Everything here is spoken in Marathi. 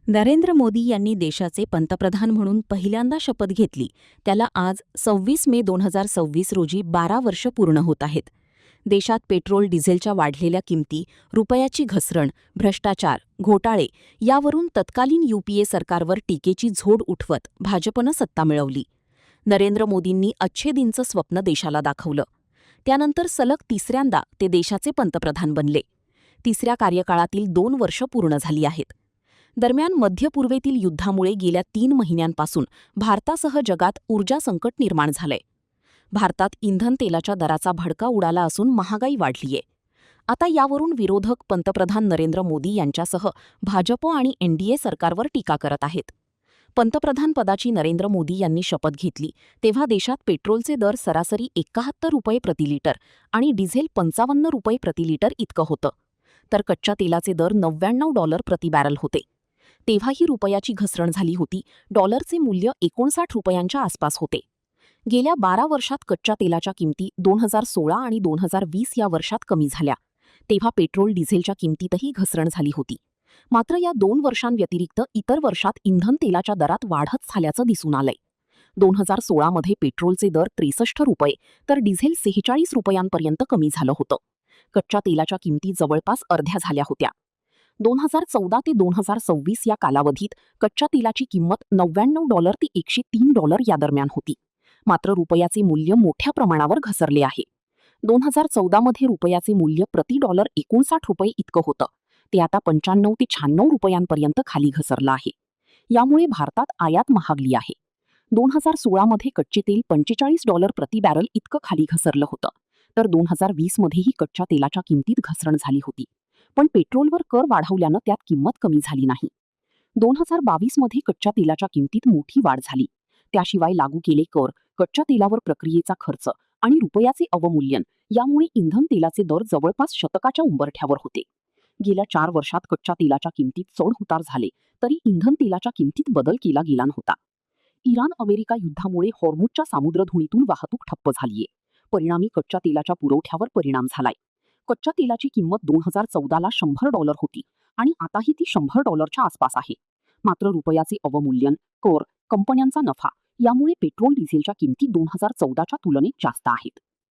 नरेंद्र मोदी यांनी देशाचे पंतप्रधान म्हणून पहिल्यांदा शपथ घेतली त्याला आज 26 मे 2026 रोजी 12 वर्ष पूर्ण होत आहेत. देशात पेट्रोल डिझेलच्या वाढलेल्या किमती, रुपयाची घसरण, भ्रष्टाचार, घोटाळे यावरून तत्कालीन यूपीए सरकारवर टीकेची झोड उठवत भाजपनं सत्ता मिळवली. नरेंद्र मोदींनी अच्छे दिनचं स्वप्न देशाला दाखवलं. त्यानंतर सलग तिसऱ्यांदा ते देशाचे पंतप्रधान बनले. तिसऱ्या कार्यकाळातील 2 वर्ष पूर्ण झाली आहेत. दरम्यान मध्य पूर्वेतील युद्धामुळे गेल्या 3 महिन्यांपासून भारतासह जगात ऊर्जा संकट निर्माण झालंय. भारतात इंधन तेलाच्या दराचा भडका उडाला असून महागाई वाढलीय. आता यावरून विरोधक पंतप्रधान नरेंद्र मोदी यांच्यासह भाजप आणि एनडीए सरकारवर टीका करत आहेत. पंतप्रधानपदाची नरेंद्र मोदी यांनी शपथ घेतली तेव्हा देशात पेट्रोलचे दर सरासरी 71 रुपये प्रतिलिटर आणि डिझेल 55 रुपये प्रतिलिटर इतकं होतं, तर कच्च्या तेलाचे दर $99 प्रति बॅरल होते. तेव्हाही रुपयाची घसरण झाली होती. डॉलरचे मूल्य 59 रुपयांच्या आसपास होते. गेल्या 12 वर्षात कच्च्या तेलाच्या किमती 2016 आणि 2020 या वर्षात कमी झाल्या. तेव्हा पेट्रोल डिझेलच्या किमतीतही घसरण झाली होती. मात्र या 2 वर्षांव्यतिरिक्त इतर वर्षात इंधन तेलाच्या दरात वाढच झाल्याचं दिसून आलंय. 2016 मध्ये पेट्रोलचे दर 63 रुपये तर डिझेल 46 रुपयांपर्यंत कमी झालं होतं. कच्च्या तेलाच्या किमती जवळपास अर्ध्या झाल्या होत्या. 2014 ते 2026 या कालावधीत कच्च्या तेलाची किंमत $99 ते $103 या दरम्यान होती. मात्र रुपयाचे मूल्य मोठ्या प्रमाणावर घसरले आहे. 2014 मध्ये रुपयाचे मूल्य प्रति डॉलर 59 रुपये इतकं होतं. ते आता 95 ते 96 रुपयांपर्यंत खाली घसरलं आहे. यामुळे भारतात आयात महागली आहे. 2016 मध्ये कच्चे तेल $45 प्रति बॅरल इतकं खाली घसरलं होतं, तर 2020 मध्येही कच्च्या तेलाच्या किमतीत घसरण झाली होती. पण पेट्रोलवर कर वाढवल्यानं त्यात किंमत कमी झाली नाही. 2022 मध्ये कच्च्या तेलाच्या किमतीत मोठी वाढ झाली. त्याशिवाय लागू केले कर, कच्च्या तेलावर प्रक्रियेचा खर्च आणि रुपयाचे अवमूल्यन यामुळे इंधन तेलाचे दर जवळपास शतकाच्या उंबरठ्यावर होते. गेल्या 4 वर्षात कच्च्या तेलाच्या किमतीत चढ-उतार झाले तरी इंधन तेलाच्या किमतीत बदल केला गेला नव्हता. इराण-अमेरिका युद्धामुळे हॉर्मुझच्या सामुद्रधुनीतून वाहतूक ठप्प झालीय. परिणामी कच्च्या तेलाच्या पुरवठ्यावर परिणाम झालाय. कच्च्या तेलाची किंमत 2014 ला $100 होती आणि आताही ती $100च्या आसपास आहे. मात्र रुपयाचे अवमूल्यन, कर, कंपन्यांचा नफा यामुळे पेट्रोल डिझेलच्या किमती 2014च्या तुलनेत जास्त आहेत.